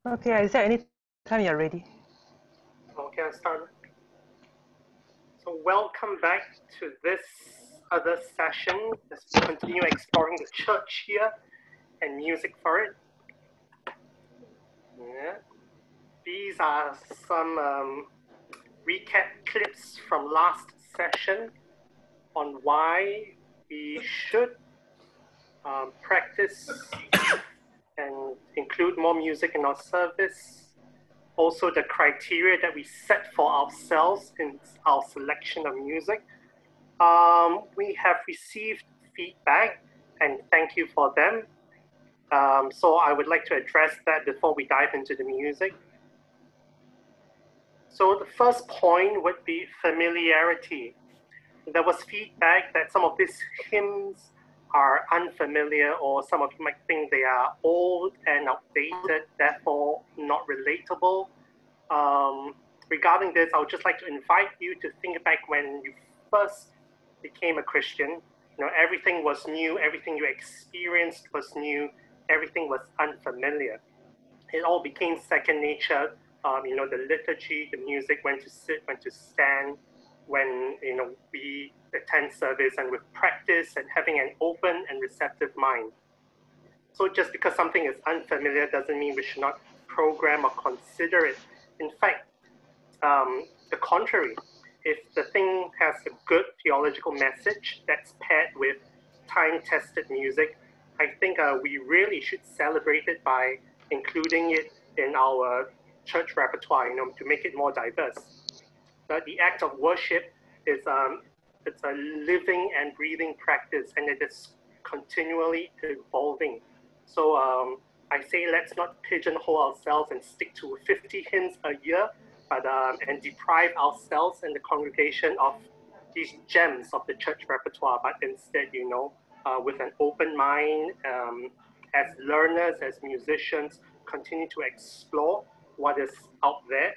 Okay, is there any time you're ready? Okay, I start. So welcome back to this other session as we continue exploring the church here and music for it. Yeah. These are some recap clips from last session on why we should practice and include more music in our service. Also the criteria that we set for ourselves in our selection of music. We have received feedback and thank you for them. So I would like to address that before we dive into the music. So the first point would be familiarity. There was feedback that some of these hymns are unfamiliar, or some of you might think they are old and outdated, therefore not relatable. Regarding this, I would just like to invite you to think back when you first became a Christian. You know, everything was new, everything you experienced was new, everything was unfamiliar. It all became second nature. You know, the liturgy, the music, when to sit, when to stand, when, you know, we attend service, and with practice and having an open and receptive mind. So just because something is unfamiliar doesn't mean we should not program or consider it. In fact, the contrary, if the thing has a good theological message that's paired with time-tested music, I think we really should celebrate it by including it in our church repertoire, you know, to make it more diverse. The act of worship is it's a living and breathing practice, and it is continually evolving. So I say let's not pigeonhole ourselves and stick to 50 hymns a year, but and deprive ourselves and the congregation of these gems of the church repertoire, but instead, you know, with an open mind, as learners, as musicians, continue to explore what is out there.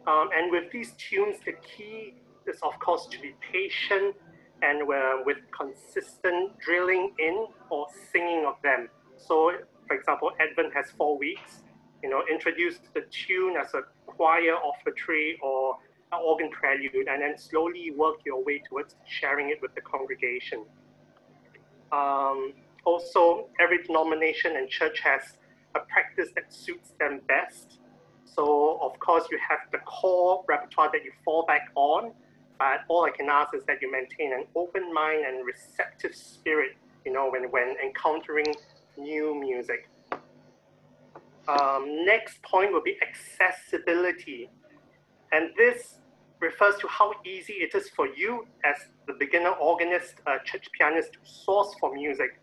And with these tunes, the key is, of course, to be patient and with consistent drilling in or singing of them. So, for example, Advent has 4 weeks. You know, introduce the tune as a choir offertory or an organ prelude, and then slowly work your way towards sharing it with the congregation. Also, every denomination and church has a practice that suits them best. So, of course, you have the core repertoire that you fall back on, but all I can ask is that you maintain an open mind and receptive spirit, you know, when encountering new music. Next point will be accessibility. And this refers to how easy it is for you as the beginner organist, church pianist to source for music.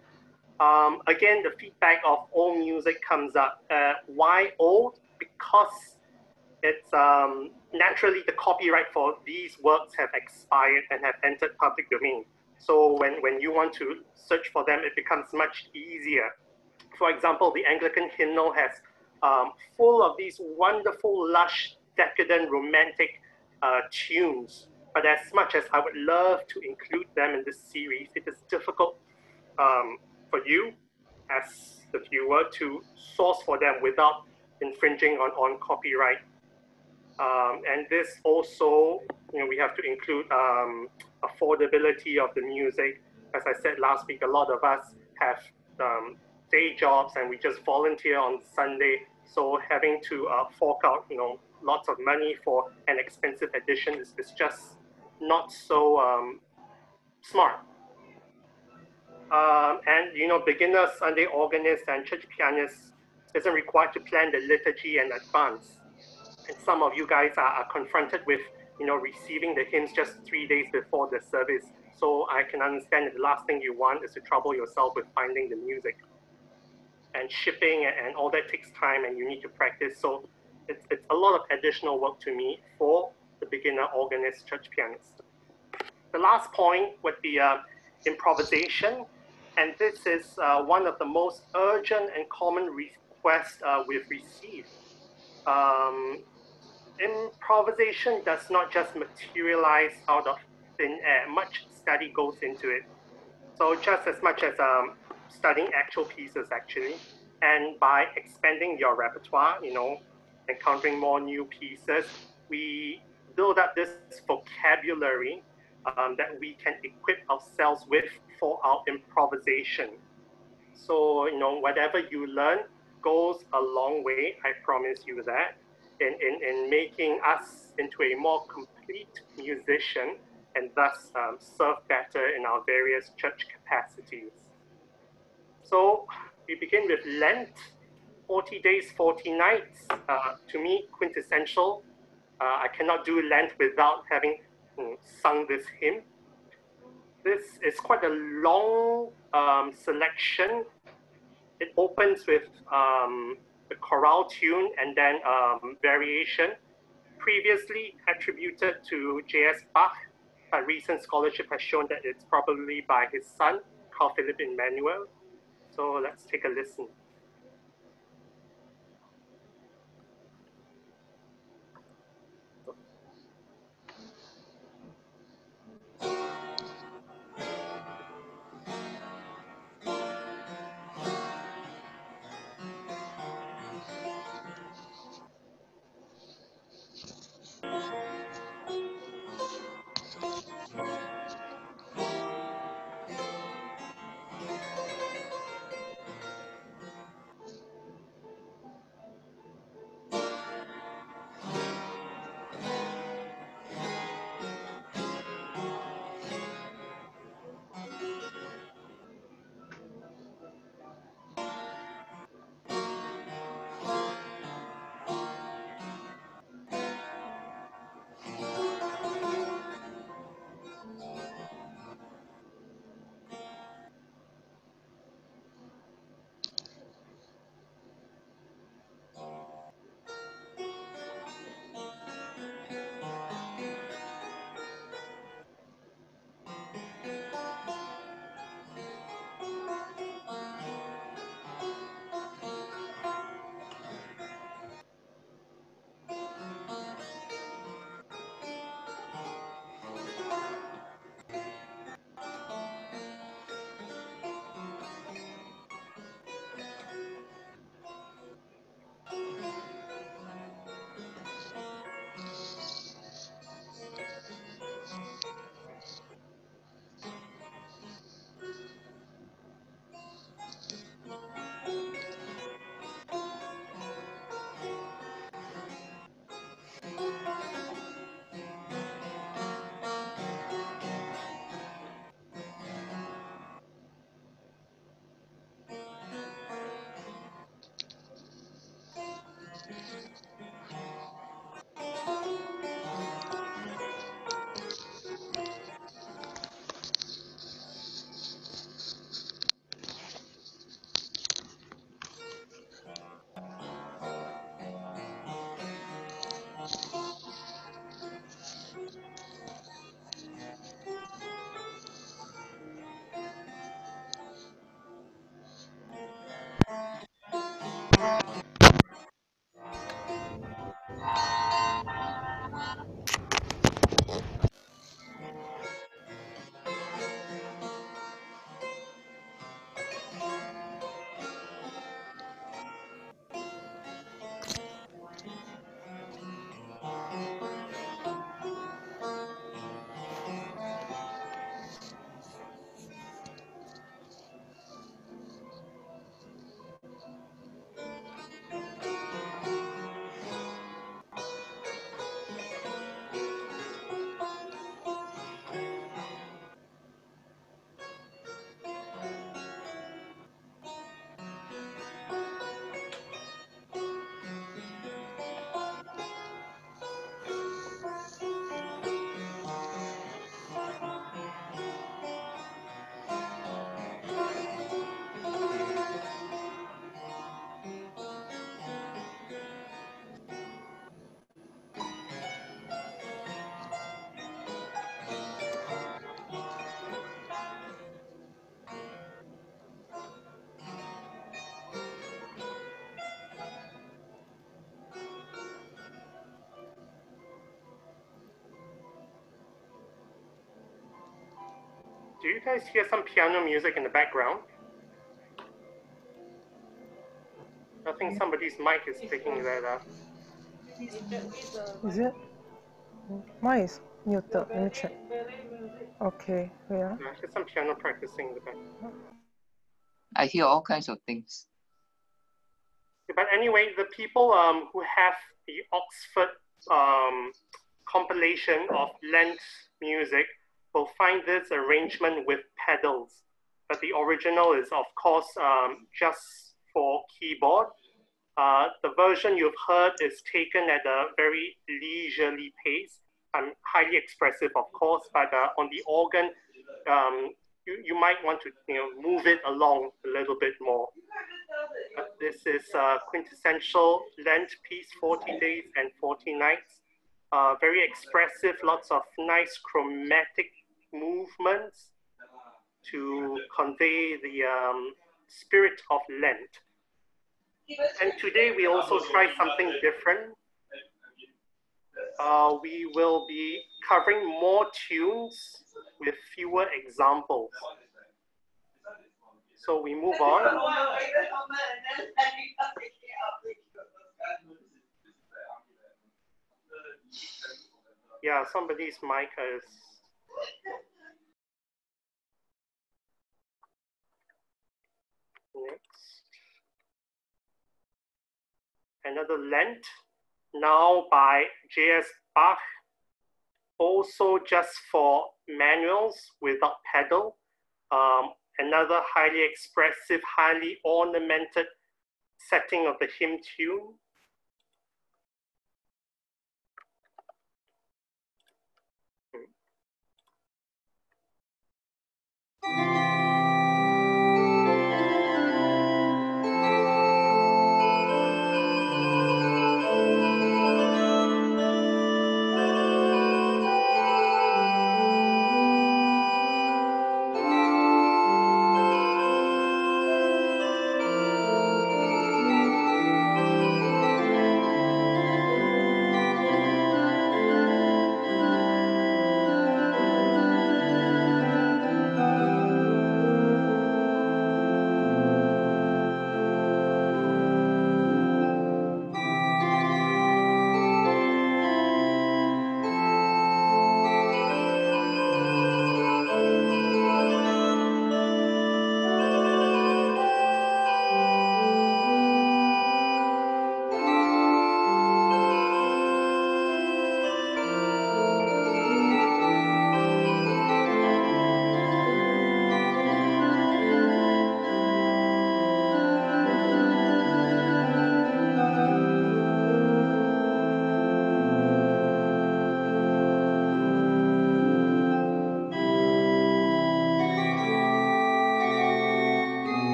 Again, the feedback of old music comes up. Why old? Because it's naturally the copyright for these works have expired and have entered public domain. So when you want to search for them, it becomes much easier. For example, the Anglican hymnal has full of these wonderful, lush, decadent, romantic tunes. But as much as I would love to include them in this series, it is difficult for you as the viewer to source for them without infringing on copyright. And this also, you know, we have to include affordability of the music. As I said last week, a lot of us have day jobs and we just volunteer on Sunday. So having to fork out, you know, lots of money for an expensive edition is just not so smart. And, you know, beginner Sunday organists and church pianists isn't required to plan the liturgy in advance. And some of you guys are confronted with, you know, receiving the hymns just 3 days before the service. So I can understand that the last thing you want is to trouble yourself with finding the music. And shipping and all that takes time and you need to practice. So it's a lot of additional work to me for the beginner organist, church pianist. The last point would be improvisation. And this is one of the most urgent and common requests we've received. Improvisation does not just materialize out of thin air. Much study goes into it. So just as much as studying actual pieces, actually. And by expanding your repertoire, encountering more new pieces, we build up this vocabulary that we can equip ourselves with for our improvisation. So, whatever you learn goes a long way, I promise you that, in making us into a more complete musician and thus serve better in our various church capacities. So we begin with Lent, 40 days, 40 nights. To me, quintessential. I cannot do Lent without having sung this hymn. This is quite a long selection. It opens with the chorale tune and then variation, previously attributed to J.S. Bach, but recent scholarship has shown that it's probably by his son, Carl Philipp Emanuel. So let's take a listen. Do you guys hear some piano music in the background? think somebody's mic is picking that up. Is it? Mine is muted. Let me check. Okay, yeah. I hear some piano practicing in the back. I hear all kinds of things. But anyway, the people who have the Oxford compilation of Lent music will find this arrangement with pedals. But the original is, of course, just for keyboard. The version you've heard is taken at a very leisurely pace. Highly expressive, of course, but on the organ, you might want to move it along a little bit more. This is a quintessential Lent piece, 40 days and 40 nights. Very expressive, lots of nice chromatic movements to convey the spirit of Lent. And today we also try something different. We will be covering more tunes with fewer examples. So we move on. Yeah, somebody's mic is... Next. Another Lent, now by J.S. Bach, also just for manuals without pedal. Another highly expressive, highly ornamented setting of the hymn tune.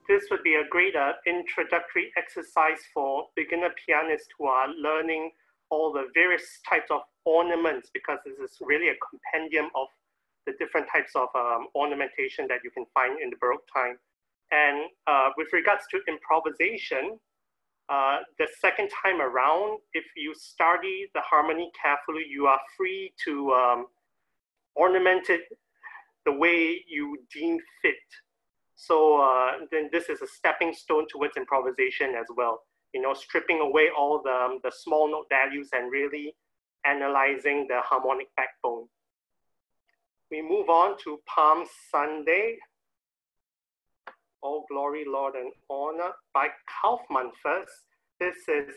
This would be a great introductory exercise for beginner pianists who are learning all the various types of ornaments, because this is really a compendium of the different types of ornamentation that you can find in the Baroque time. And with regards to improvisation, the second time around, if you study the harmony carefully, you are free to ornament it the way you deem fit. So then this is a stepping stone towards improvisation as well. You know, stripping away all the small note values and really analyzing the harmonic backbone. We move on to Palm Sunday. All Glory, Lord, and Honor by Kaufmann first. This is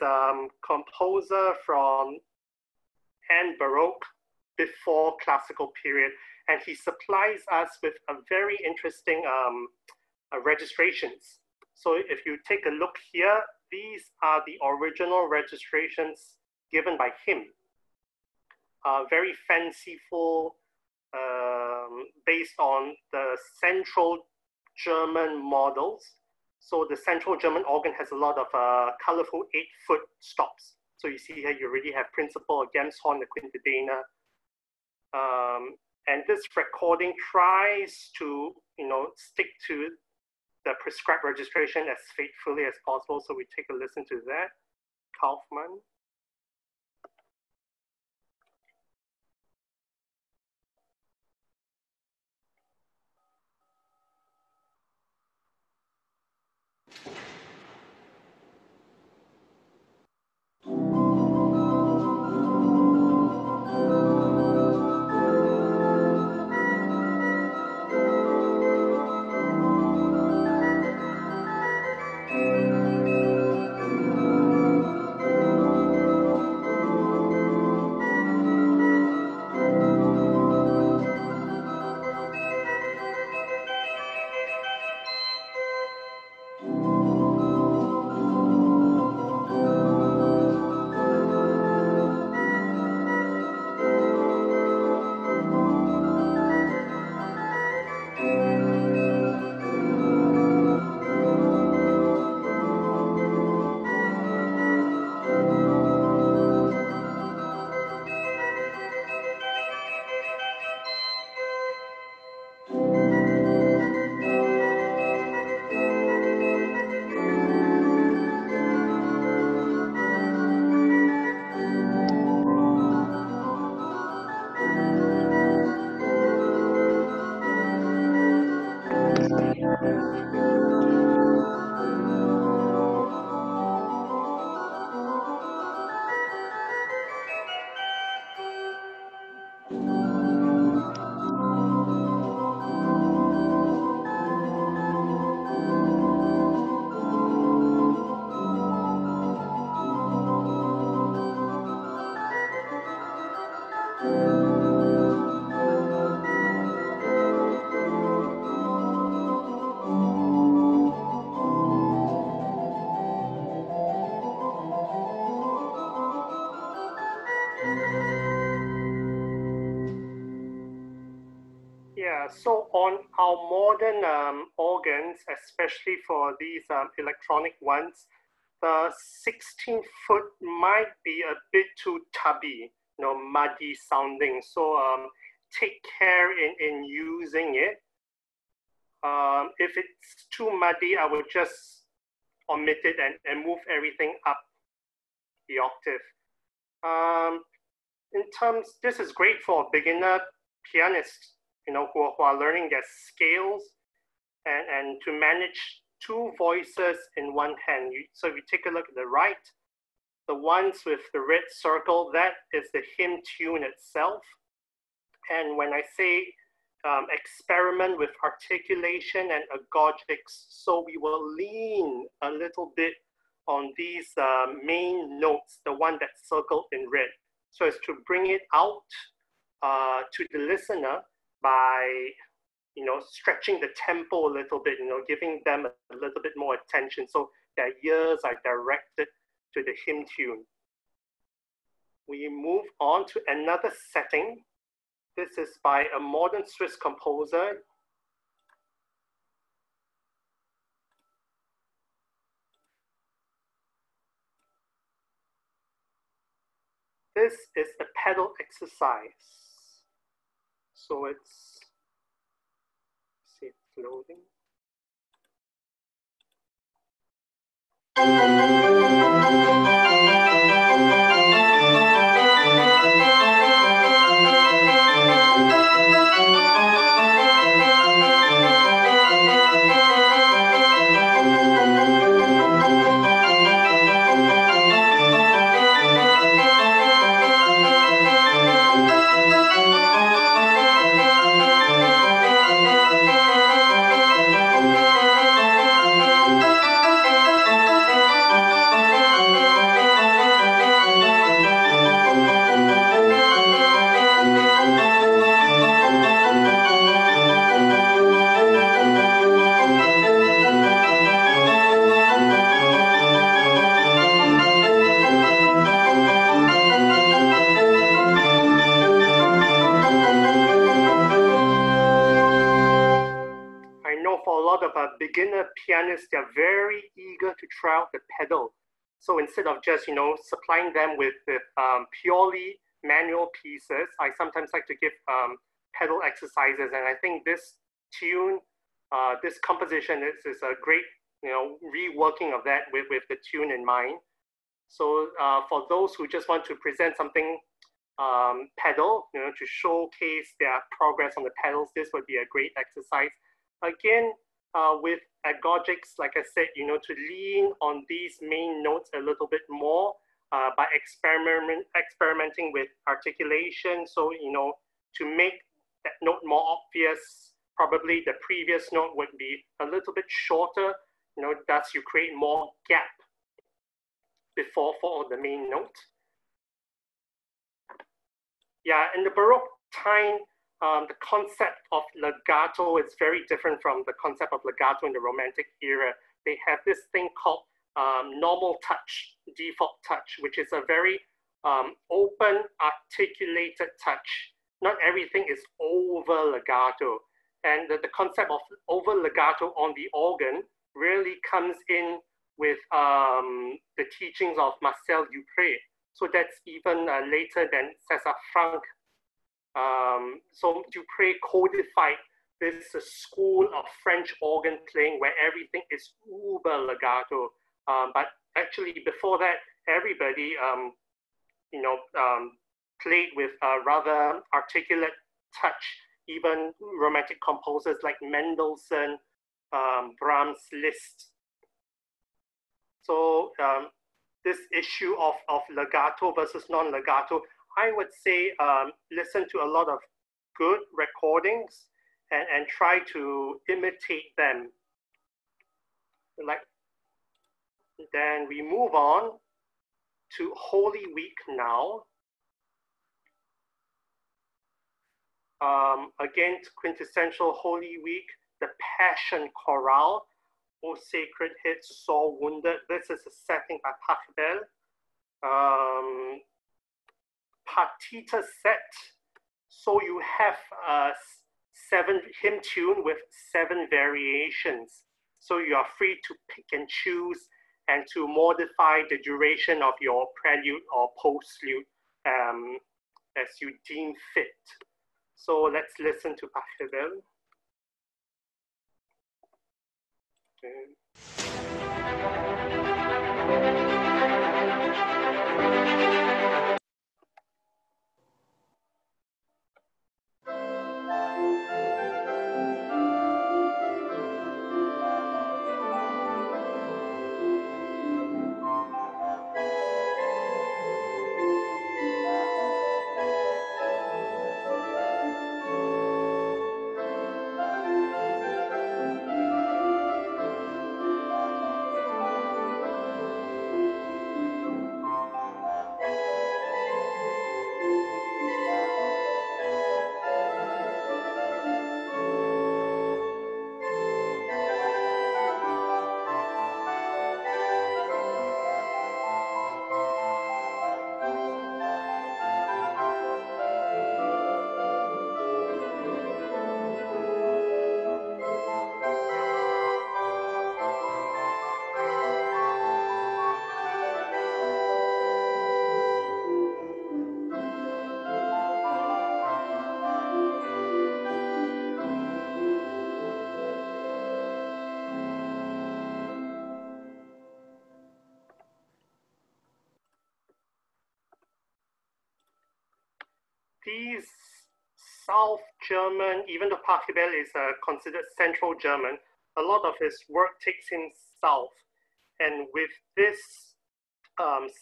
composer from end Baroque before classical period. And he supplies us with a very interesting registrations. So if you take a look here, these are the original registrations given by him. Very fanciful, based on the central German models. So the central German organ has a lot of colorful 8-foot stops. So you see here, you already have principal, a Gemshorn, the quintadena. And this recording tries to, stick to the prescribed registration as faithfully as possible. So we take a listen to that. Kaufmann. Yeah, so on our modern organs, especially for these electronic ones, the 16-foot might be a bit too tubby, muddy sounding. So take care in using it. If it's too muddy, I would just omit it and move everything up the octave. This is great for beginner pianists, who are learning their scales and to manage two voices in one hand. So if you take a look at the right, the ones with the red circle, that is the hymn tune itself. And when I say experiment with articulation and agogics, so we will lean a little bit on these main notes, the one that's circled in red, so as to bring it out to the listener by stretching the tempo a little bit, giving them a little bit more attention, so their ears are directed to the hymn tune. We move on to another setting. This is by a modern Swiss composer. This is a pedal exercise. So it's, see, it's loading. pianists, they're very eager to try out the pedal. So instead of just, supplying them with purely manual pieces, I sometimes like to give pedal exercises. And I think this tune, this composition is a great, reworking of that with the tune in mind. So for those who just want to present something pedal, to showcase their progress on the pedals, this would be a great exercise. Again, with agogics, like I said, to lean on these main notes a little bit more by experimenting with articulation. So, to make that note more obvious, probably the previous note would be a little bit shorter, thus you create more gap before for the main note. Yeah, in the Baroque time, the concept of legato is very different from the concept of legato in the Romantic era. They have this thing called normal touch, default touch, which is a very open, articulated touch. Not everything is over legato. And the concept of over legato on the organ really comes in with the teachings of Marcel Dupré. So that's even later than César Franck. So Dupré codified this school of French organ playing where everything is uber legato. But actually before that, everybody, played with a rather articulate touch. Even Romantic composers like Mendelssohn, Brahms, Liszt. So this issue of legato versus non-legato, I would say listen to a lot of good recordings and try to imitate them. Then we move on to Holy Week now. Again, quintessential Holy Week, the Passion Chorale, O Sacred Head, Sore Wounded. This is a setting by Pachelbel. Partita set. So you have a 7 hymn tune with 7 variations. So you are free to pick and choose and to modify the duration of your prelude or postlude as you deem fit. So let's listen to Pachelbel. Okay. These South German, even though Pachelbel is considered Central German, a lot of his work takes him south. And with this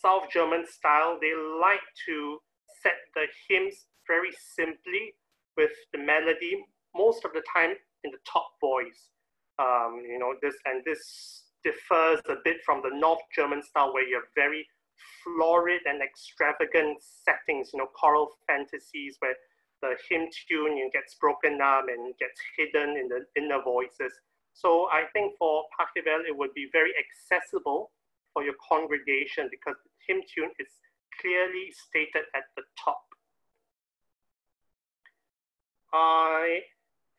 South German style, they like to set the hymns very simply with the melody, most of the time in the top voice. This differs a bit from the North German style where you have very florid and extravagant settings, choral fantasies where the hymn tune gets broken up and gets hidden in the inner voices. So I think for Pachelbel, it would be very accessible for your congregation because the hymn tune is clearly stated at the top.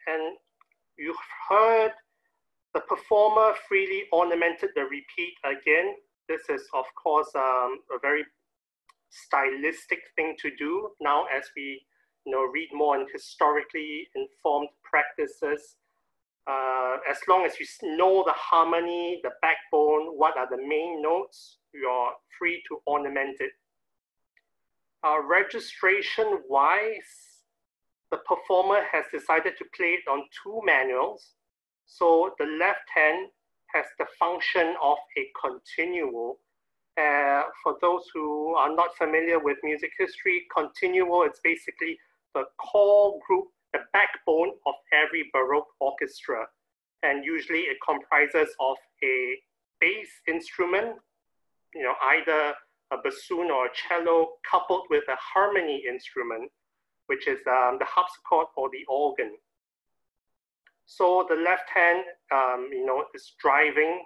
And you've heard The performer freely ornamented the repeat again. This is, of course, a very stylistic thing to do now as we read more on historically informed practices. As long as you know the harmony, the backbone, what are the main notes, you're free to ornament it. Registration-wise, the performer has decided to play it on 2 manuals. So the left hand has the function of a continuo. For those who are not familiar with music history, continuo is basically the core group, the backbone of every Baroque orchestra. And usually it comprises of a bass instrument, either a bassoon or a cello, coupled with a harmony instrument, which is the harpsichord or the organ. So the left hand, is driving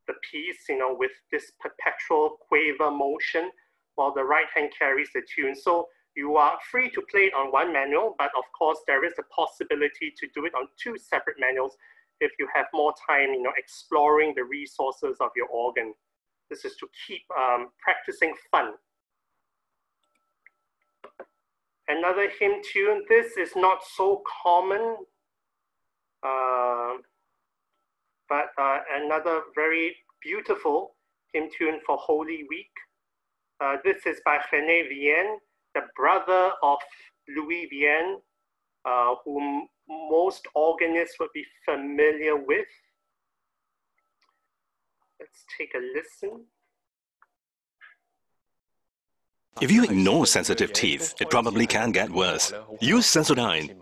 the piece, with this perpetual quaver motion, while the right hand carries the tune. So you are free to play it on 1 manual, but of course there is the possibility to do it on 2 separate manuals if you have more time, exploring the resources of your organ. This is to keep practicing fun. Another hymn tune. This is not so common, but another very beautiful hymn tune for Holy Week. This is by René Vienne, the brother of Louis Vienne, whom most organists would be familiar with. Let's take a listen. If you ignore sensitive teeth, it probably can get worse. Use Sensodyne.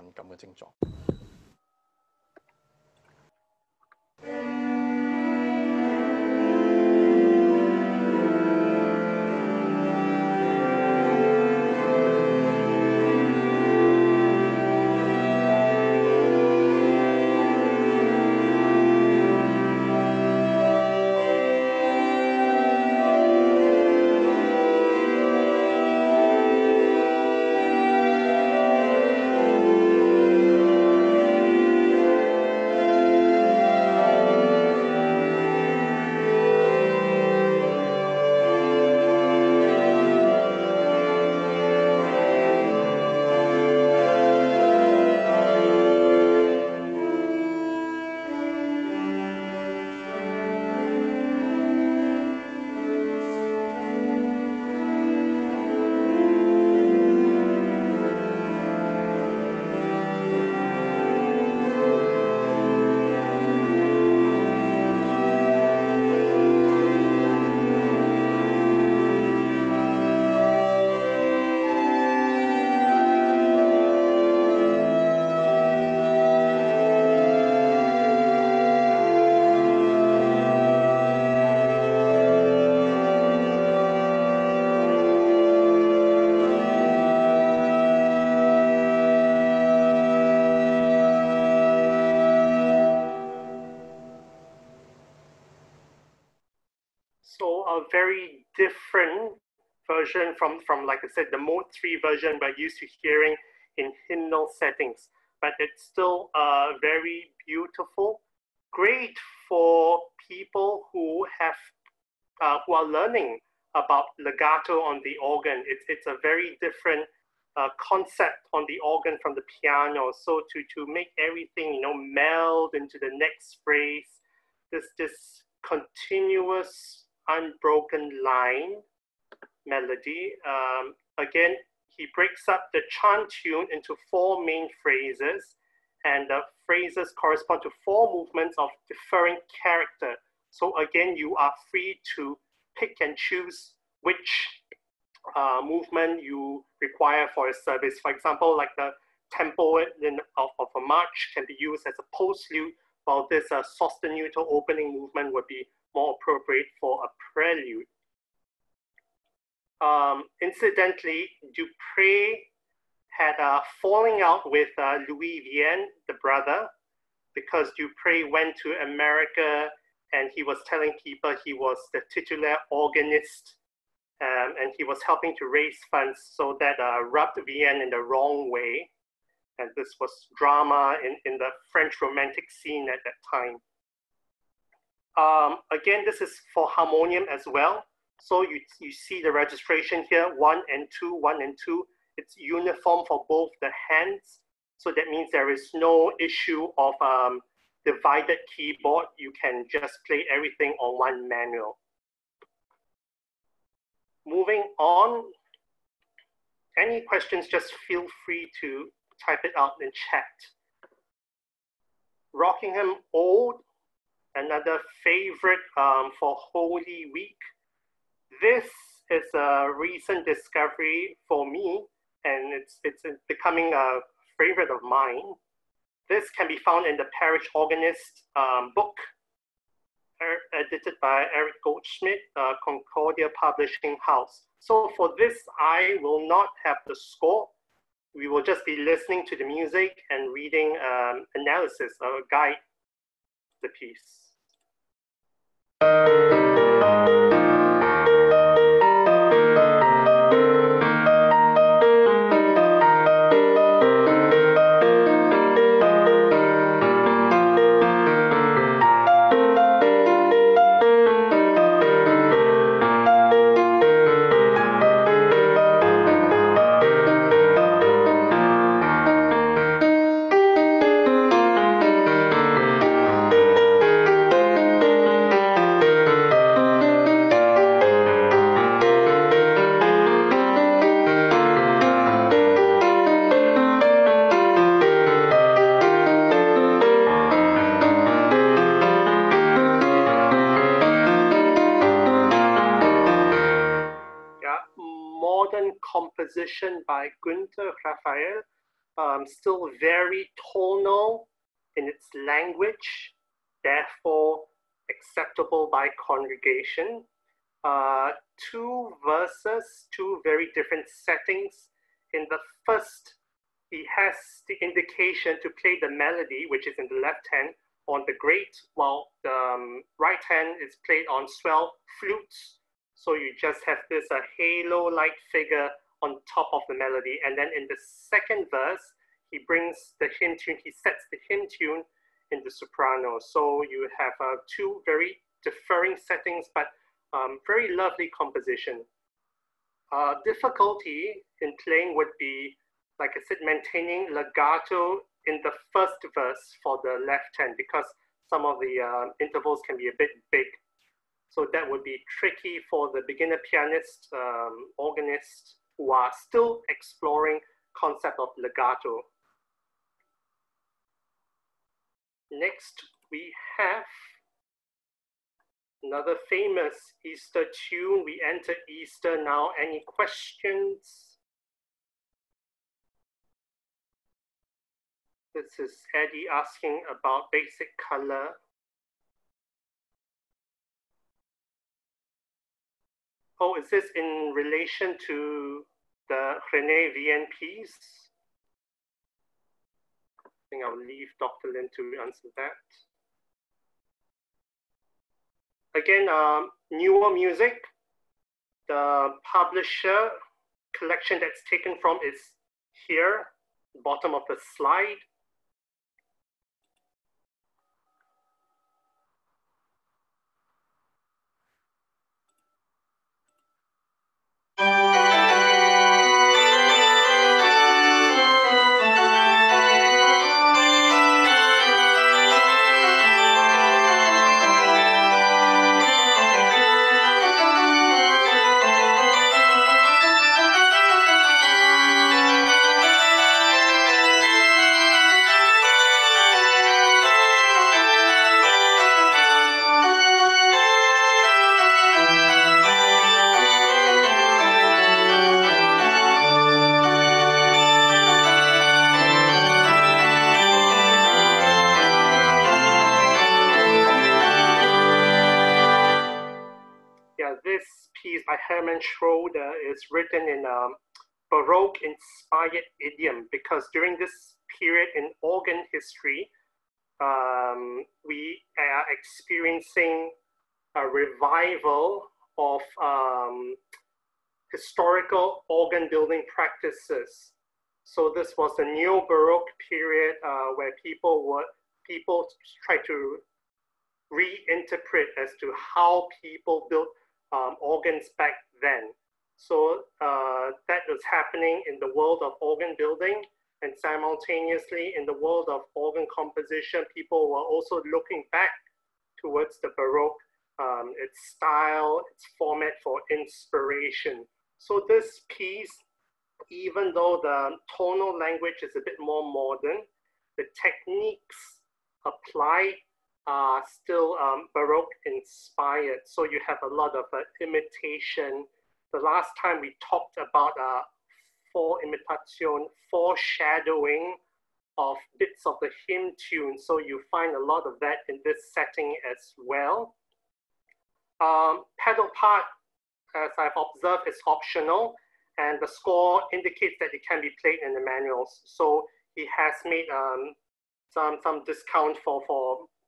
So a very different version from like I said, the mode 3 version we're used to hearing in hymnal settings, but it's still very beautiful. Great for people who are learning about legato on the organ. It's a very different concept on the organ from the piano. So to make everything meld into the next phrase, this continuous unbroken line melody. Again, he breaks up the chant tune into 4 main phrases, and the phrases correspond to 4 movements of differing character. So again, you are free to pick and choose which movement you require for a service. For example, like the tempo of a march can be used as a postlude, while this sostenuto opening movement would be more appropriate for a prelude. Incidentally, Dupré had a falling out with Louis Vienne, the brother, because Dupré went to America and he was telling people he was the titular organist, and he was helping to raise funds, so that rubbed Vienne in the wrong way. And this was drama in the French Romantic scene at that time. Again, this is for harmonium as well. So you see the registration here, 1 and 2, 1 and 2. It's uniform for both the hands. So that means there is no issue of divided keyboard. You can just play everything on one manual. Moving on, any questions, just feel free to type it out in chat. Rockingham Old, another favorite for Holy Week. This is a recent discovery for me, and it's becoming a favorite of mine. This can be found in the Parish Organist book, edited by Eric Goldschmidt, Concordia Publishing House. So for this, I will not have the score. We will just be listening to the music and reading analysis or guide the piece. Composition by Günther Raphael, still very tonal in its language, therefore acceptable by congregation. Two verses, two very different settings. In the first, he has the indication to play the melody, which is in the left hand, on the grate, while the right hand is played on swell flutes. So you just have this halo-like figure on top of the melody. And then in the second verse, he brings the hymn tune, he sets the hymn tune in the soprano. So you have two very differing settings, but very lovely composition. Difficulty in playing would be, like I said, maintaining legato in the first verse for the left hand, because some of the intervals can be a bit big. So that would be tricky for the beginner pianist, organist, who are still exploring concept of legato. Next, we have another famous Easter tune. We enter Easter now. Any questions? This is Eddie asking about basic color. Oh, is this in relation to the René Vienne piece? I think I'll leave Dr. Lin to answer that. Again, newer music. The publisher collection that's taken from is here, bottom of the slide. Hermann Schroeder is written in Baroque-inspired idiom, because during this period in organ history, we are experiencing a revival of historical organ building practices. So this was the Neo-Baroque period where people tried to reinterpret as to how people built organs back then. So that was happening in the world of organ building, and simultaneously in the world of organ composition, people were also looking back towards the Baroque, its style, its format for inspiration. So this piece, even though the tonal language is a bit more modern, the techniques applied are still Baroque inspired. So you have a lot of imitation. The last time we talked about Vorimitation, foreshadowing of bits of the hymn tune. So you find a lot of that in this setting as well. Pedal part, as I've observed, is optional, and the score indicates that it can be played in the manuals. So he has made some discount for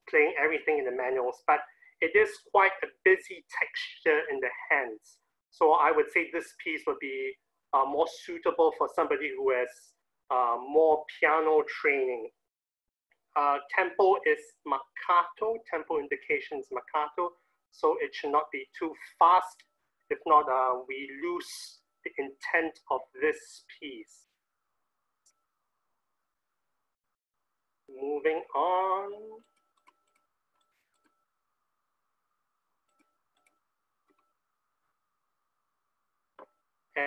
playing everything in the manuals, but it is quite a busy texture in the hands. So I would say this piece would be more suitable for somebody who has more piano training. Tempo is marcato, tempo indication is marcato, so it should not be too fast. If not, we lose the intent of this piece. Moving on.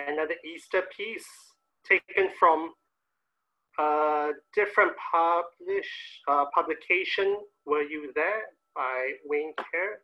Another Easter piece taken from a different publication, Were You There? By Wayne Kerr.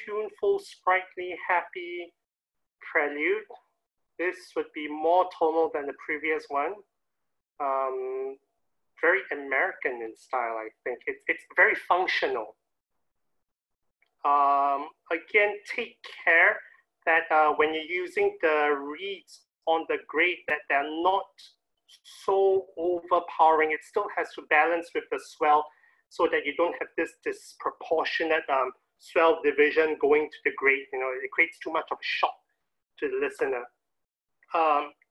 Tuneful, sprightly, happy prelude. This would be more tonal than the previous one. Very American in style, I think. It's very functional. Again, take care that when you're using the reeds on the grade, that they're not so overpowering. It still has to balance with the swell so that you don't have this disproportionate swell division going to the grade. You know, it creates too much of a shock to the listener.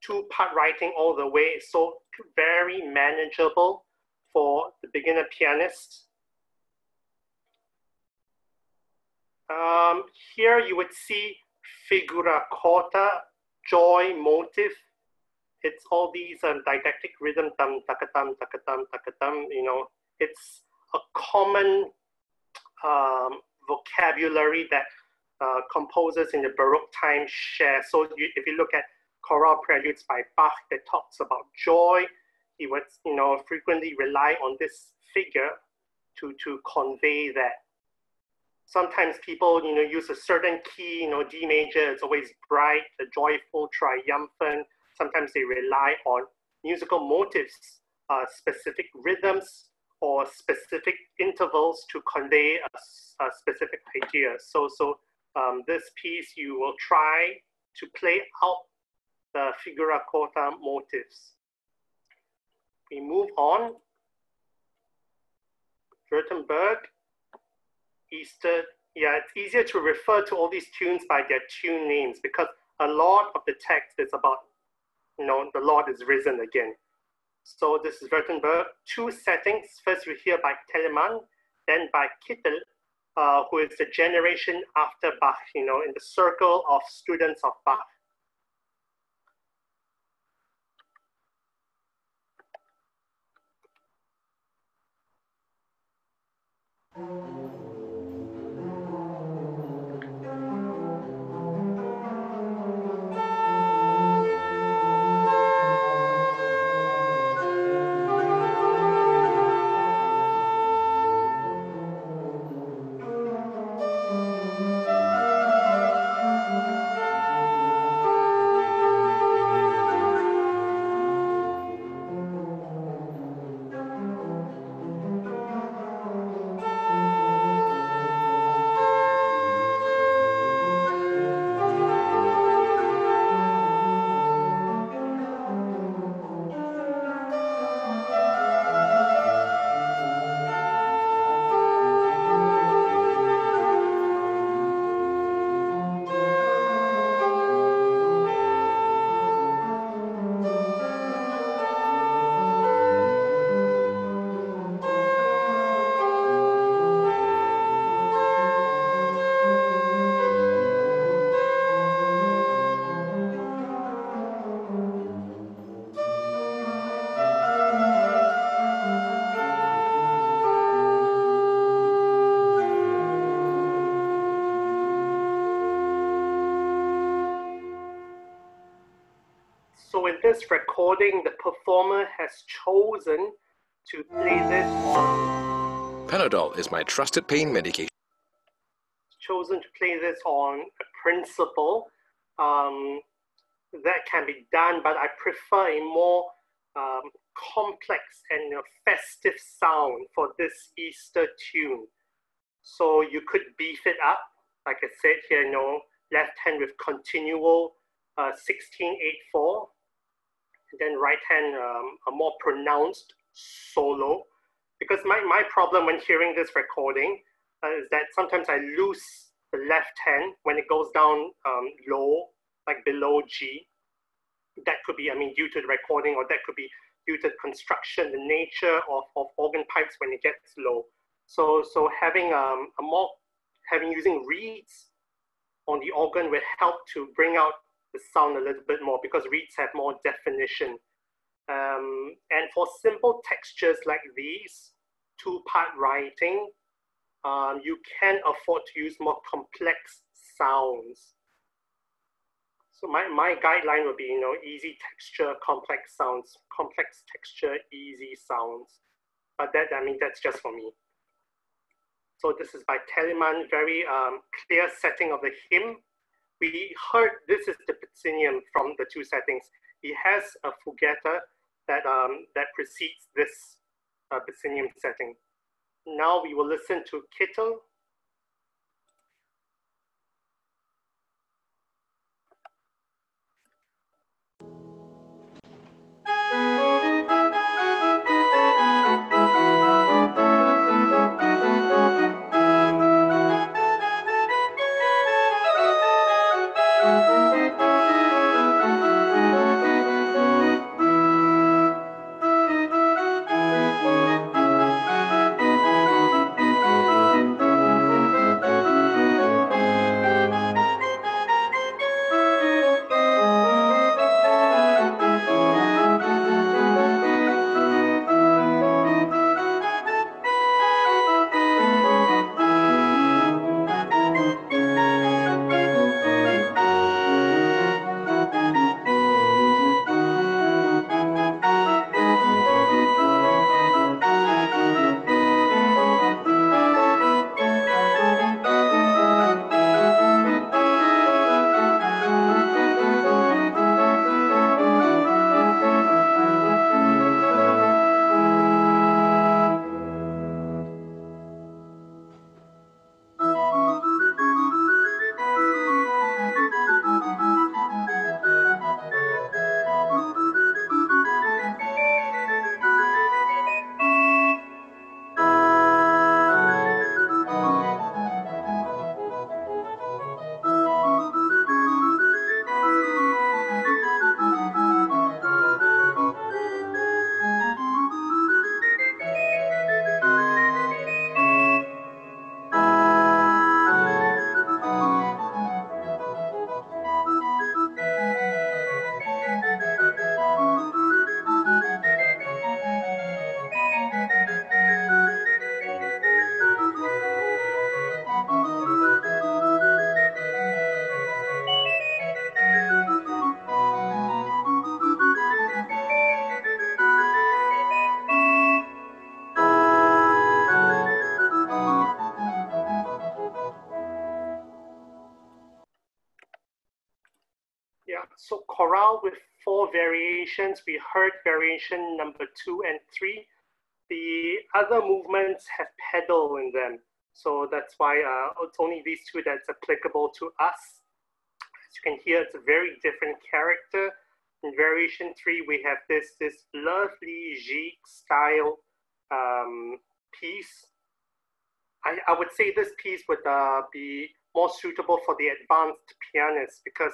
Two-part writing all the way, so very manageable for the beginner pianist. Here you would see figura corta, joy motive. It's all these didactic rhythm, tam, takatam, takatam, takatam, you know. It's a common vocabulary that composers in the Baroque time share. So if you look at choral preludes by Bach that talks about joy, he would, you know, frequently rely on this figure to convey that. Sometimes people, you know, use a certain key, you know, D major, it's always bright, joyful, triumphant. Sometimes they rely on musical motives, specific rhythms, or specific intervals to convey a specific idea. So this piece, you will try to play out the figura corta motives. We move on. Württemberg, Easter. Yeah, it's easier to refer to all these tunes by their tune names because a lot of the text is about, the Lord is risen again. So this is Württemberg. 2 settings. First we hear by Telemann, then by Kittel, who is the generation after Bach, in the circle of students of Bach. So in this recording, the performer has chosen to play this on... Panadol is my trusted pain medication. Chosen to play this on a principle that can be done, but I prefer a more complex and festive sound for this Easter tune. So you could beef it up, like I said here, left hand with continual 16/8/4, and then right hand a more pronounced solo. Because my problem when hearing this recording is that sometimes I lose the left hand when it goes down low, like below G. That could be, due to the recording, or that could be due to the construction, the nature of organ pipes when it gets low. So having using reeds on the organ will help to bring out the sound a little bit more, because reeds have more definition. And for simple textures like these, 2-part writing, you can afford to use more complex sounds. So my guideline would be, easy texture, complex sounds, complex texture, easy sounds. But that's just for me. So this is by Telemann, very clear setting of the hymn. We heard this is the Pizzinium from the 2 settings. He has a Fugetta that precedes this Pizzinium setting. Now we will listen to Kittel. So chorale with 4 variations. We heard variation number 2 and 3. The other movements have pedal in them. So that's why it's only these 2 that's applicable to us. As you can hear, it's a very different character. In variation 3, we have this lovely Gigue style piece. I would say this piece would be more suitable for the advanced pianist because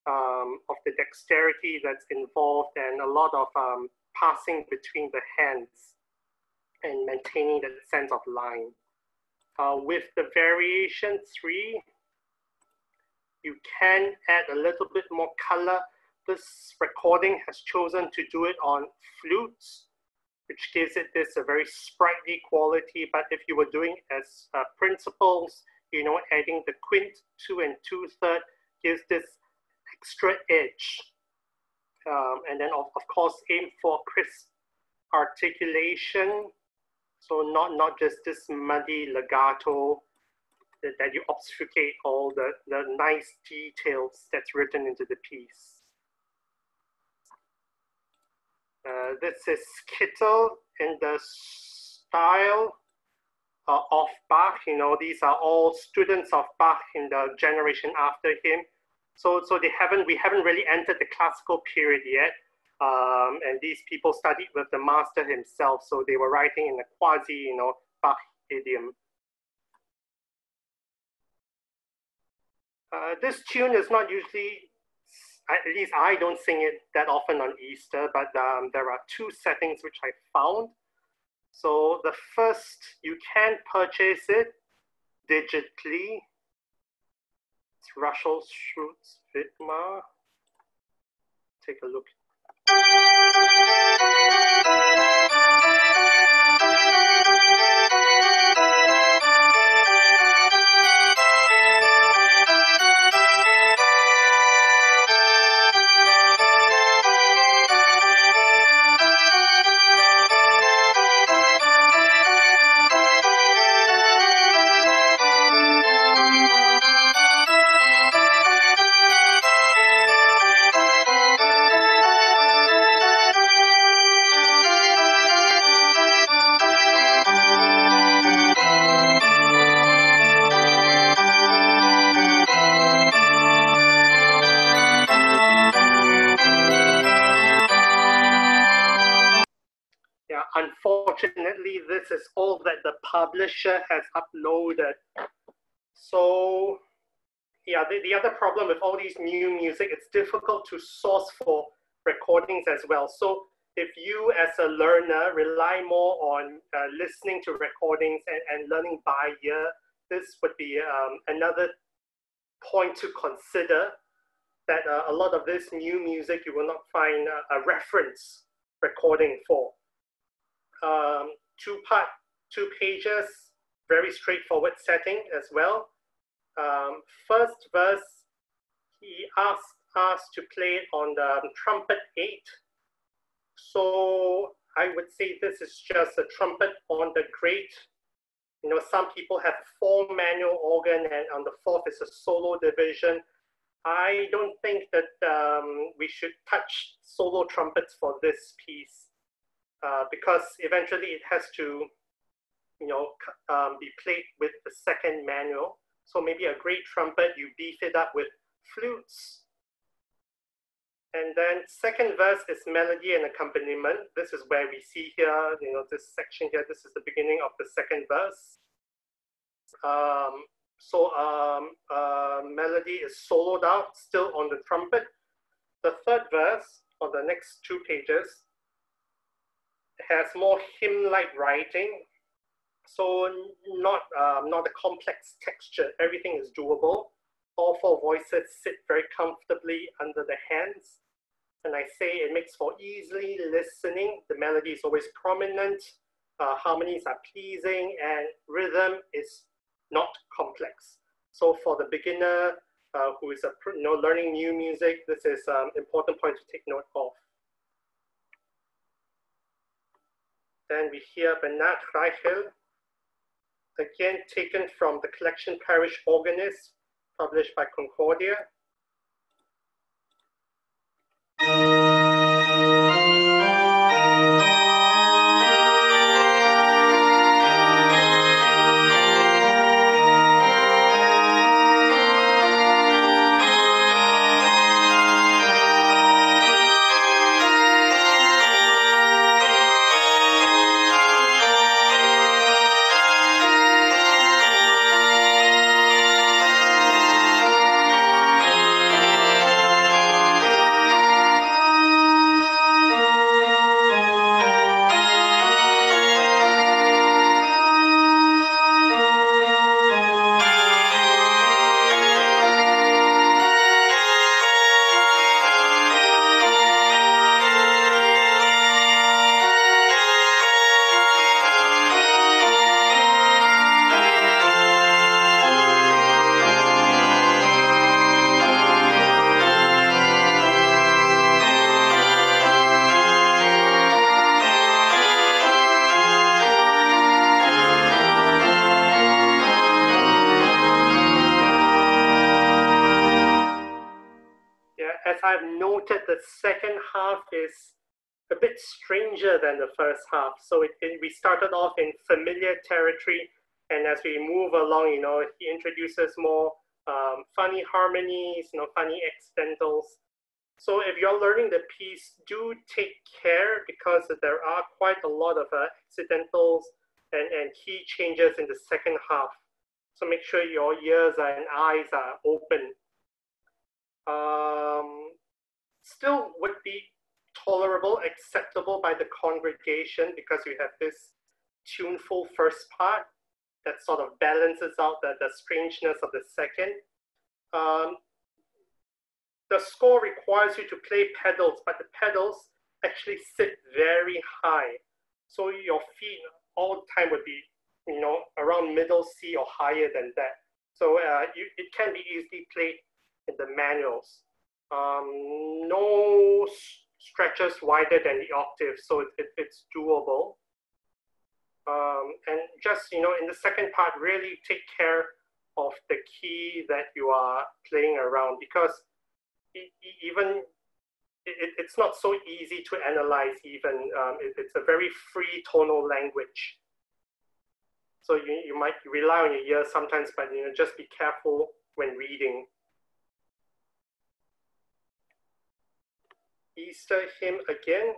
of the dexterity that's involved and a lot of passing between the hands and maintaining that sense of line. With the variation 3, you can add a little bit more color. This recording has chosen to do it on flutes, which gives it this a very sprightly quality. But if you were doing as principals, you know, adding the quint 2 and 2/3 gives this extra edge. And then of course, aim for crisp articulation. So not just this muddy legato that you obfuscate all the nice details that's written into the piece. This is Kittel in the style of Bach. You know, these are all students of Bach in the generation after him. So we haven't really entered the classical period yet. And these people studied with the master himself. So they were writing in a quasi, you know, Bach idiom. This tune is not usually, at least I don't sing it that often on Easter, but there are 2 settings which I found. So the first, you can purchase it digitally. It's Russell Schultz Vidmar. Take a look. Unfortunately, this is all that the publisher has uploaded. So yeah, the other problem with all these new music, it's difficult to source for recordings as well. So if you as a learner rely more on listening to recordings and learning by ear, this would be another point to consider, that a lot of this new music you will not find a reference recording for. 2 pages, very straightforward setting as well. First verse, he asked us to play it on the trumpet 8. So I would say this is just a trumpet on the great. You know, some people have 4 manual organ and on the 4th is a solo division. I don't think that we should touch solo trumpets for this piece. Because eventually it has to, you know, be played with the 2nd manual. So maybe a great trumpet, you beef it up with flutes. And then 2nd verse is melody and accompaniment. This is where we see here, you know, this section here, this is the beginning of the 2nd verse. Melody is soloed out, still on the trumpet. The 3rd verse, on the next 2 pages, has more hymn-like writing, so not a complex texture. Everything is doable. All 4 voices sit very comfortably under the hands, and I say it makes for easily listening. The melody is always prominent, harmonies are pleasing, and rhythm is not complex. So for the beginner who is learning new music, this is an important point to take note of. Then we hear Bernard Reichel, again taken from the collection Parish Organist, published by Concordia. As I've noted, the second half is a bit stranger than the first half. So we started off in familiar territory, and as we move along, he introduces more funny harmonies, funny accidentals. So if you're learning the piece, do take care, because there are quite a lot of accidentals and key changes in the second half. So make sure your ears and eyes are open. Still would be tolerable, acceptable by the congregation, because you have this tuneful first part that sort of balances out the strangeness of the second. The score requires you to play pedals, but the pedals actually sit very high. So your feet all the time would be, around middle C or higher than that. So it can be easily played in the manuals. No stretches wider than the octave, so it's doable. And just, in the second part, really take care of the key that you are playing around, because it's not so easy to analyze even. It's a very free tonal language. So you might rely on your ears sometimes, but just be careful when reading. Easter hymn again.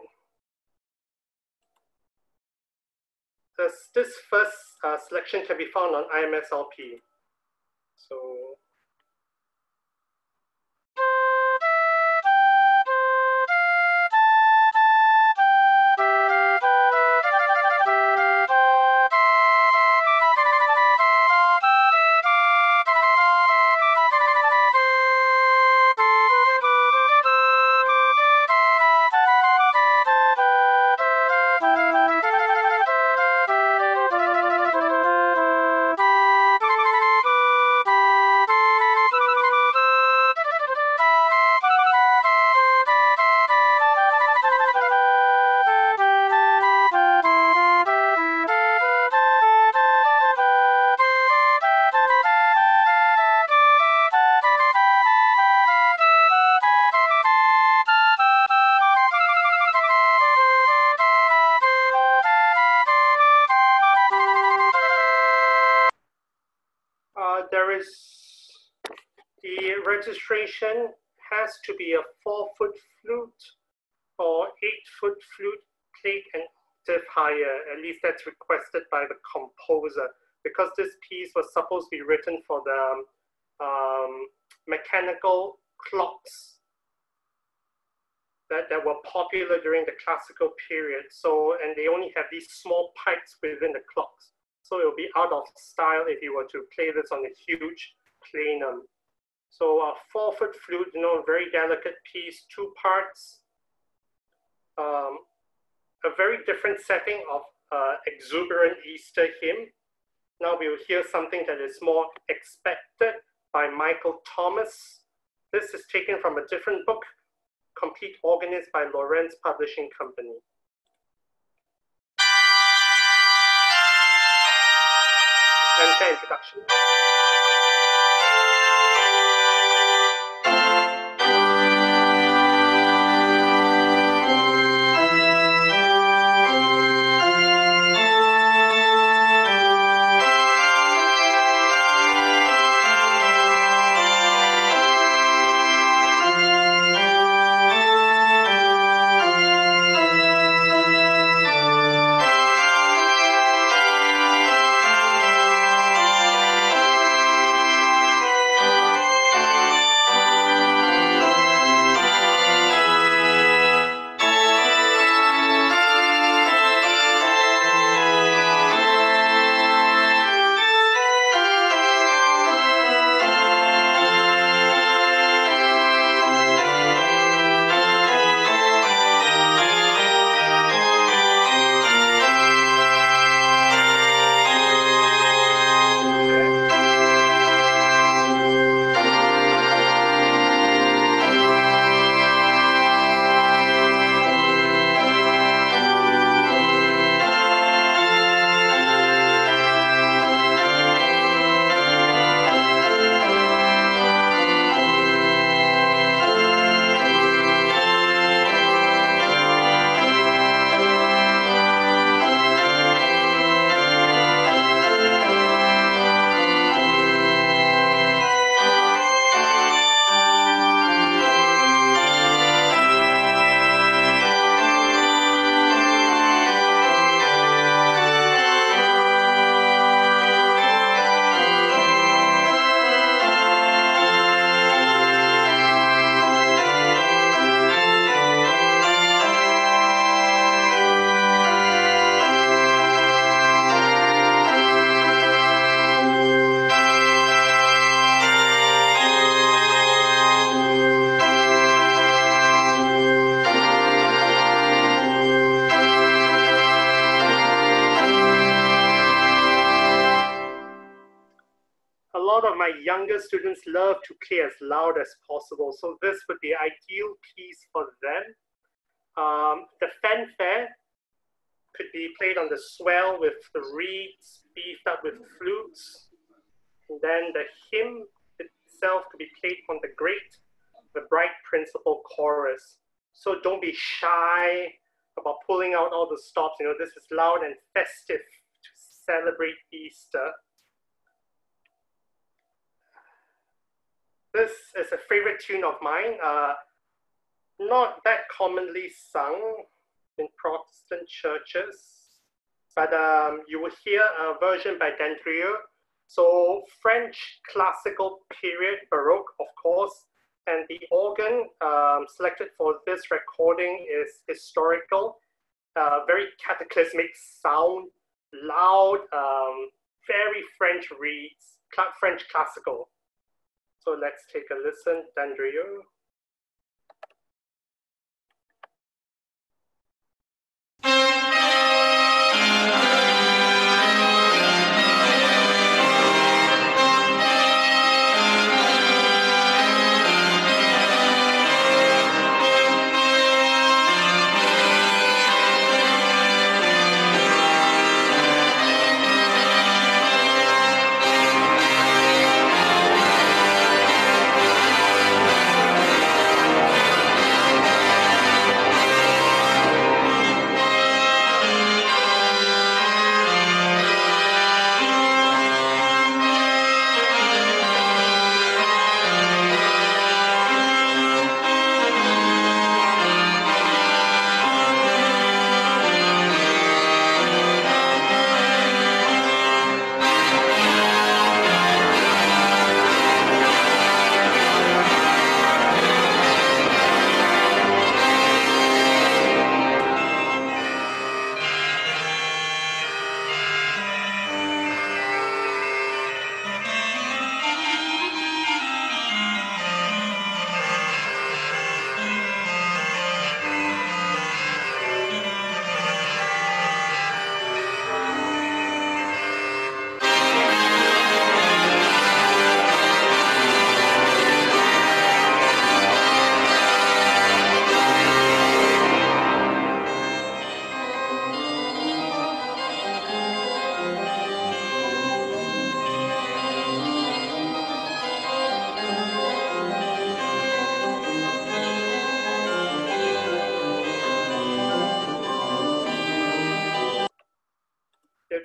This first selection can be found on IMSLP. So. There is the registration has to be a 4-foot flute or 8-foot flute played an octave higher. At least that's requested by the composer, because this piece was supposed to be written for the mechanical clocks that were popular during the classical period. So, and they only have these small pipes within the clocks. So it will be out of style if you were to play this on a huge plenum. So a 4-foot flute, very delicate piece, 2 parts. A very different setting of exuberant Easter hymn. Now we will hear something that is more expected by Michael Thomas. This is taken from a different book, Complete Organist by Lorenz Publishing Company. Introduction. younger students love to play as loud as possible. So this would be ideal piece for them. The fanfare could be played on the swell with the reeds beefed up with flutes. And then the hymn itself could be played on the grate, the bright principal chorus. So don't be shy about pulling out all the stops. You know, this is loud and festive to celebrate Easter. This is a favorite tune of mine, not that commonly sung in Protestant churches, but you will hear a version by Dendrieux. So French classical period, Baroque, of course, and the organ selected for this recording is historical, very cataclysmic sound, loud, very French reeds, French classical. So let's take a listen, Dendrieux.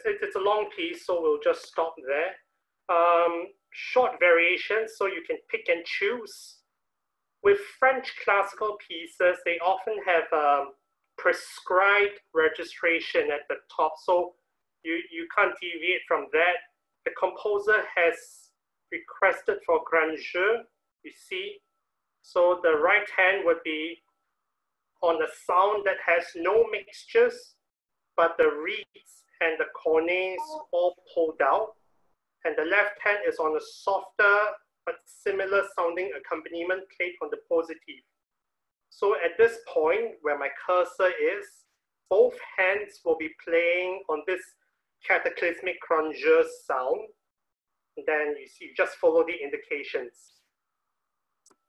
It's a long piece, so we'll just stop there. Short variations, so you can pick and choose. With French classical pieces, they often have prescribed registration at the top, so you can't deviate from that. The composer has requested for grand jeu, you see. So the right hand would be on a sound that has no mixtures, but the reeds and the cornets all pulled out. And the left hand is on a softer but similar sounding accompaniment played on the positive. So at this point where my cursor is, both hands will be playing on this cataclysmic grand jeu sound. And then you see, just follow the indications.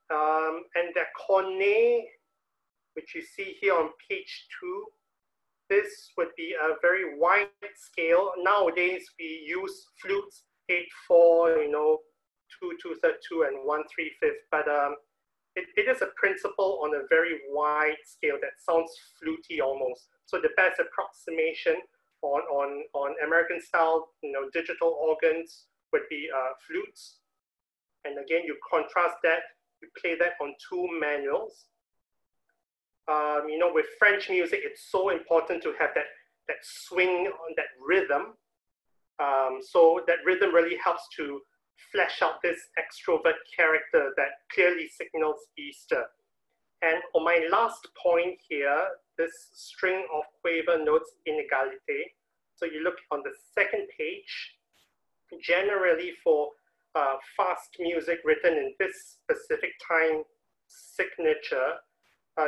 And the cornet, which you see here on page 2, this would be a very wide scale. Nowadays, we use flutes 8/4, you know, 2 2/3, 2 and 1/3, but it is a principle on a very wide scale that sounds fluty almost. So the best approximation on American style, you know, digital organs would be flutes. And again, you contrast that, you play that on 2 manuals. You know, with French music, it's so important to have that swing on that rhythm. So that rhythm really helps to flesh out this extrovert character that clearly signals Easter. And on my last point here, this string of quaver notes inégalité. So you look on the second page, generally for fast music written in this specific time signature,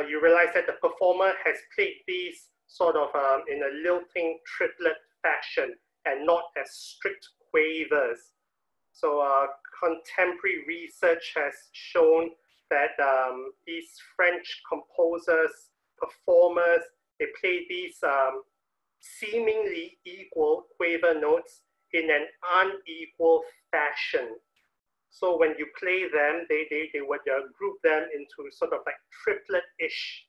you realize that the performer has played these sort of in a lilting triplet fashion and not as strict quavers. So contemporary research has shown that these French composers, performers, they play these seemingly equal quaver notes in an unequal fashion. So when you play them, they would group them into sort of like triplet-ish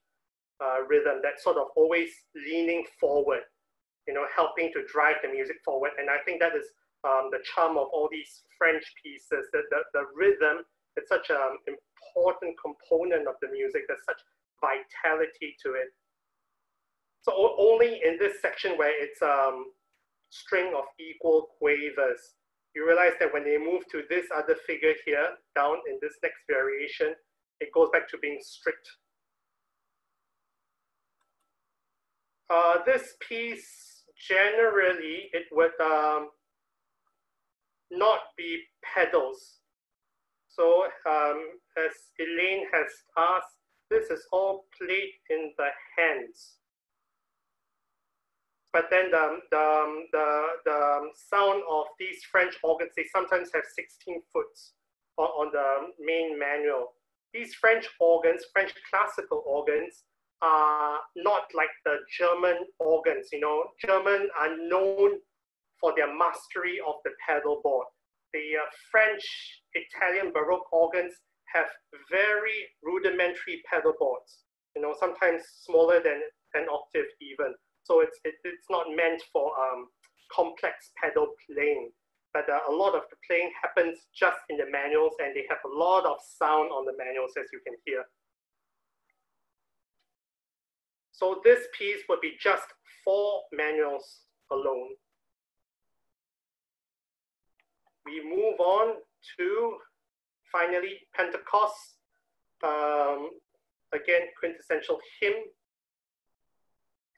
rhythm that's sort of always leaning forward, you know, helping to drive the music forward. And I think that is the charm of all these French pieces, that the rhythm is such an important component of the music. There's such vitality to it. So only in this section where it's string of equal quavers, you realize that when they move to this other figure here, down in this next variation, it goes back to being strict. This piece, generally, it would not be pedals. So as Elaine has asked, this is all played in the hands. But then the sound of these French organs, they sometimes have 16 foots on the main manual. These French organs, French classical organs, are not like the German organs. You know, German are known for their mastery of the pedal board. The French, Italian Baroque organs have very rudimentary pedal boards, you know, sometimes smaller than an octave even. So it's not meant for complex pedal playing, but a lot of the playing happens just in the manuals, and they have a lot of sound on the manuals, as you can hear. So this piece would be just 4 manuals alone. We move on to, finally, Pentecost. Again, quintessential hymn,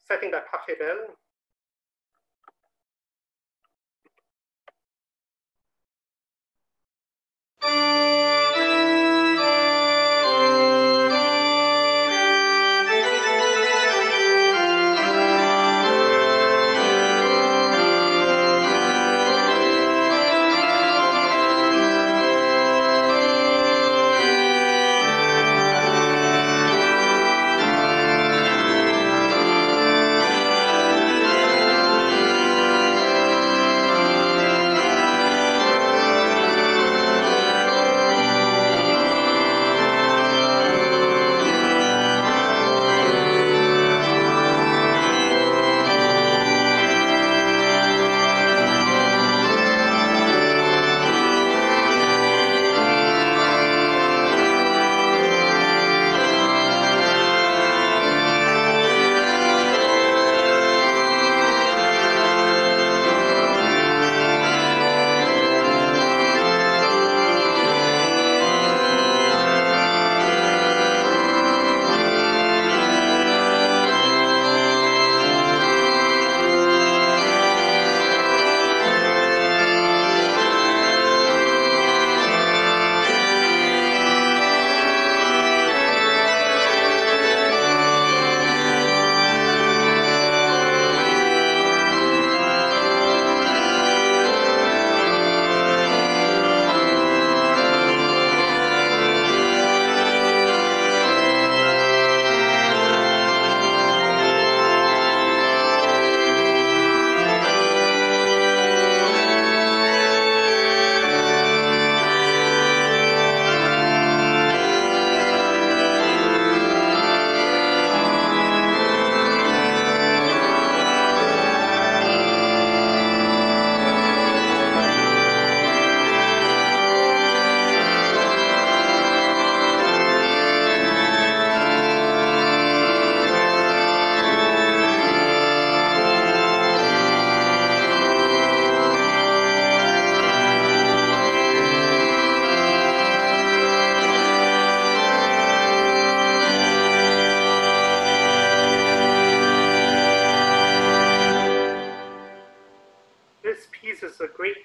setting by Pachelbel.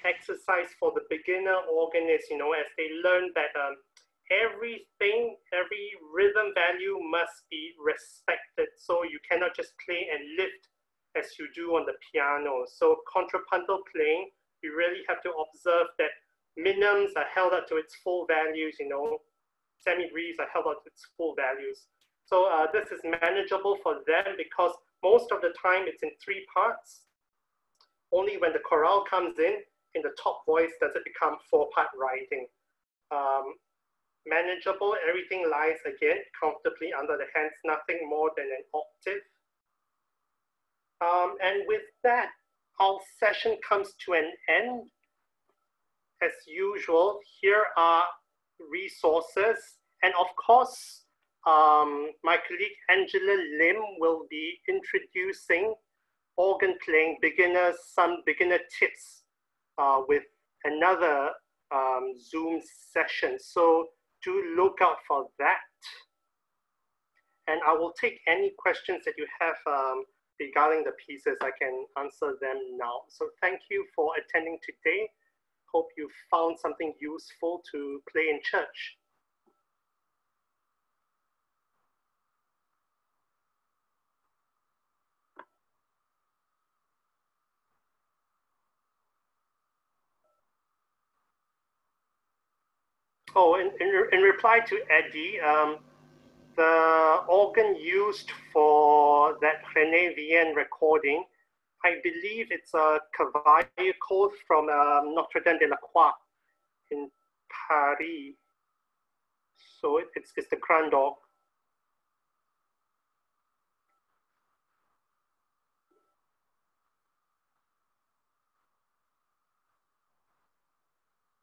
Exercise for the beginner organist, you know, as they learn that everything, every rhythm value must be respected. So you cannot just play and lift as you do on the piano. So contrapuntal playing, you really have to observe that Minims are held up to its full values, you know, semi-breves are held up to its full values. So this is manageable for them because most of the time it's in 3 parts. Only when the chorale comes in the top voice, does it become 4-part writing. Manageable, everything lies again comfortably under the hands, nothing more than an octave. And with that, our session comes to an end. As usual, here are resources. And of course, my colleague Angela Lim will be introducing organ playing beginners, some beginner tips with another Zoom session. So do look out for that. And I will take any questions that you have regarding the pieces. I can answer them now. So thank you for attending today. Hope you found something useful to play in church. Oh, in reply to Eddie, the organ used for that René Vienne recording, I believe it's a Cavaillé from Notre Dame de la Croix in Paris. So it's the Grand Orgue.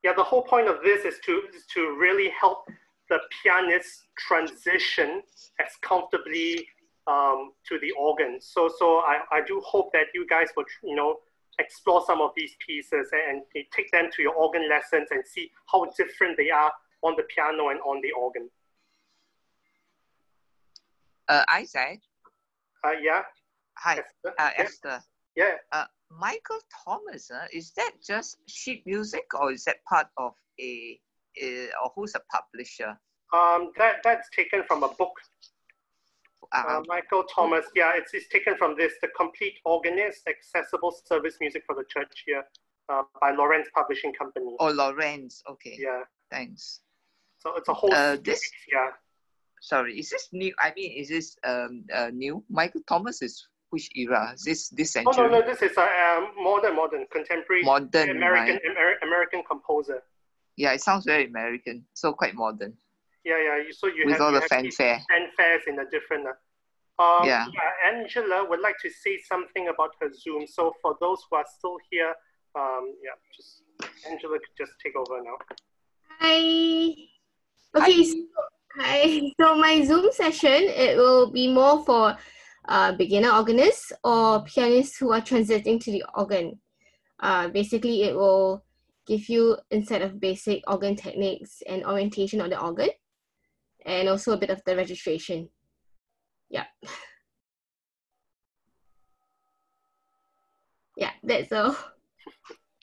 Yeah, the whole point of this is to really help the pianist transition as comfortably to the organ. So I do hope that you guys would, you know, explore some of these pieces and take them to your organ lessons and see how different they are on the piano and on the organ. Isaac. Yeah. Hi, Esther. Yeah. Michael Thomas, is that just sheet music or is that part of or who's a publisher? That's taken from a book. Michael Thomas, yeah, it's taken from this, The Complete Organist, Accessible Service Music for the Church here by Lorenz Publishing Company. Oh, Lorenz, okay. Yeah. Thanks. So it's a whole series, yeah. Sorry, is this new? I mean, is this new? Michael Thomas is which era? Is this century? Oh, no, this is a modern, contemporary American, right? American composer. Yeah, it sounds very American, so quite modern. Yeah. So you with have, all the fanfares in a different. Yeah, Angela would like to say something about her Zoom. So for those who are still here, yeah, just Angela could just take over now. Hi. Okay. Hi. So my Zoom session, it will be more for beginner organists or pianists who are transiting to the organ. Basically, it will give you insight of basic organ techniques and orientation on the organ, and also a bit of the registration. Yeah. Yeah, that's all.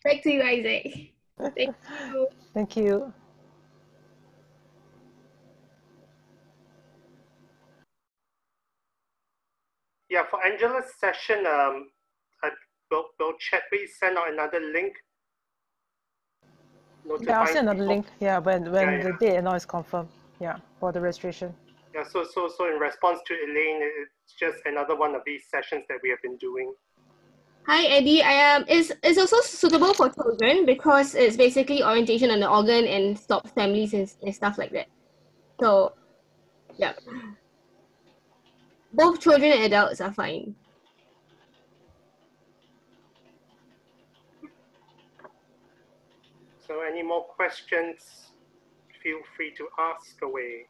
Back to you, Isaac. Thank you. Thank you. Yeah, for Angela's session, will Chet please send out another link? Yeah, I'll send another link. Yeah, when the date and all is confirmed. Yeah, for the registration. Yeah, so in response to Elaine, it's just another one of these sessions that we have been doing. Hi, Eddie. It's also suitable for children because it's basically orientation on the organ and stop families and stuff like that. So, yeah. Both children and adults are fine. So any more questions, feel free to ask away.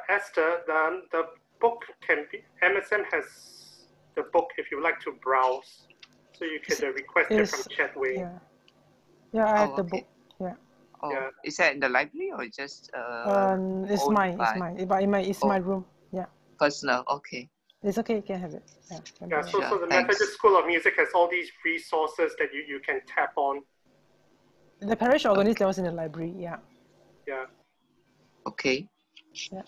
Esther, the book can be, MSM has the book if you like to browse. So you can request it from Chatway. Yeah, I have the book. Yeah. Oh, yeah. Is that in the library or just it's mine. It's my room. Yeah. Personal, okay. It's okay, you can have it. Yeah, so the Methodist School of Music has all these resources that you can tap on. The parish organist was in the library, yeah. Yeah. Okay. Yeah.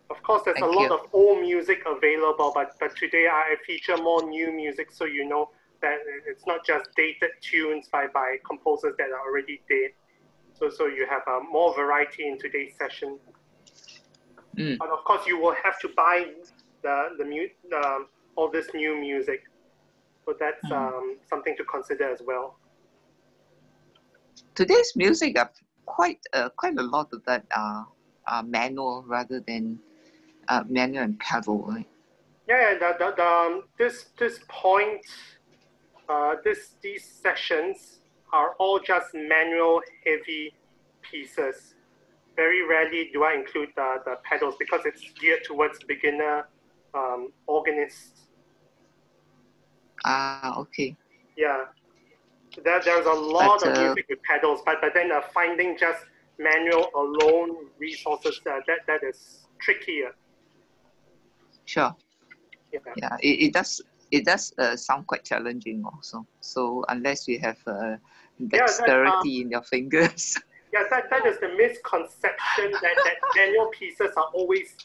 Of course, there's a Thank lot you. of old music available, but today I feature more new music, so you know that it's not just dated tunes by composers that are already dead. So you have more variety in today's session. Mm. But of course, you will have to buy all this new music. So that's something to consider as well. Today's music are quite a lot of that are manual rather than manual and pedal, right? Yeah, this point, these sessions are all just manual heavy pieces. Very rarely do I include the pedals because it's geared towards beginner organists. Okay. Yeah, there's a lot But of music with pedals, but then finding just manual alone resources that is trickier. sure. Yeah. Yeah, it does sound quite challenging also. So unless you have dexterity in your fingers. Yeah, that is the misconception that manual pieces are always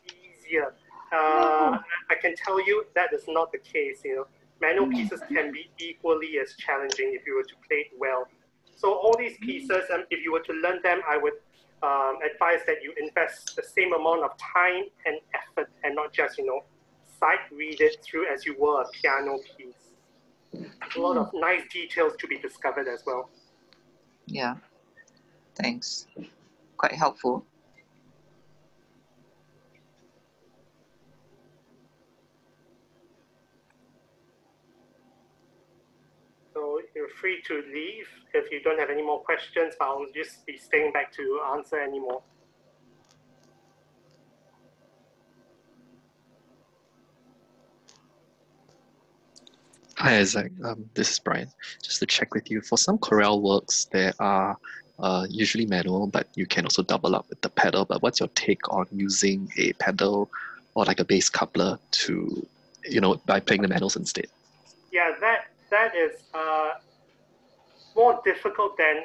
easier. I can tell you that is not the case. You know, manual pieces can be equally as challenging if you were to play it well. So all these pieces, if you were to learn them, I would advise that you invest the same amount of time and effort, and not just sight read it through as you were a piano piece. There's a lot of nice details to be discovered as well. Yeah. Thanks. Quite helpful. So you're free to leave if you don't have any more questions, but I'll just be staying back to answer any more. Hi, Isaac. This is Brian. Just to check with you, for some chorale works, there are usually manual, but you can also double up with the pedal. But what's your take on using a pedal or like a bass coupler to, by playing the manuals instead? Yeah, that is more difficult than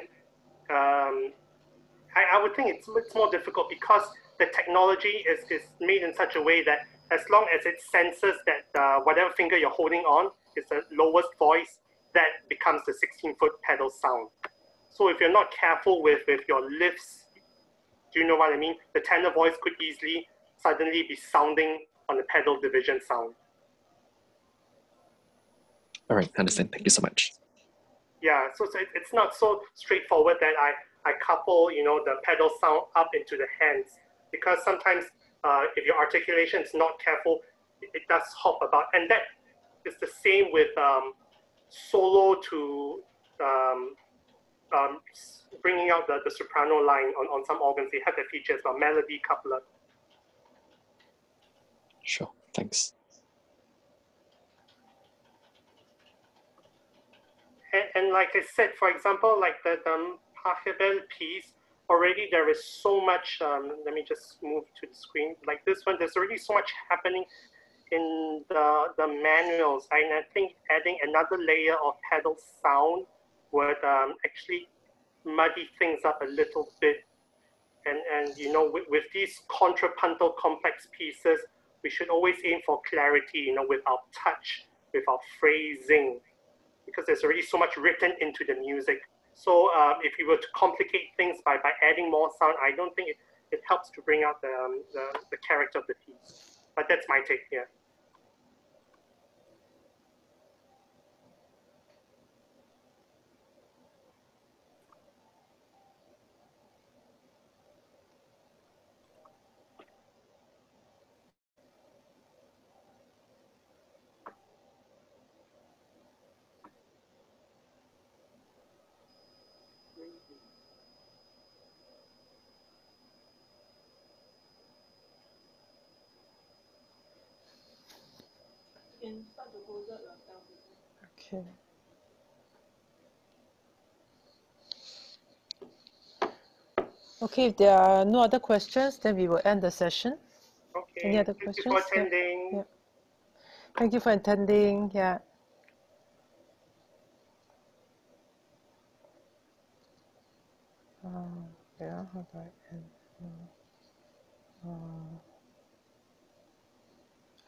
I would think it's more difficult because the technology is made in such a way that as long as it senses that whatever finger you're holding on is the lowest voice, that becomes the 16-foot pedal sound. So if you're not careful with your lifts, do you know what I mean? The tenor voice could easily suddenly be sounding on the pedal division sound. All right, understand. Thank you so much. Yeah, so it's not so straightforward that I couple, the pedal sound up into the hands, because sometimes if your articulation is not careful, it does hop about. And that is the same with solo to bringing out the soprano line on some organs. They have the features of melody coupler. Sure, thanks. And like I said, for example, like the Pachelbel piece, already there is so much, let me just move to the screen, like this one, there's already so much happening in the manuals. And I think adding another layer of pedal sound would actually muddy things up a little bit. And with these contrapuntal complex pieces, we should always aim for clarity, with our touch, with our phrasing, because there's already so much written into the music. So if you were to complicate things by adding more sound, I don't think it helps to bring out the character of the piece. But that's my take here. Okay. Okay, if there are no other questions, then we will end the session. Okay. Any other Thank questions? you for attending. Yeah. Thank you for attending. Yeah. Yeah, how do I end?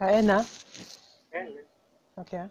I end, ah? And Okay. Ah.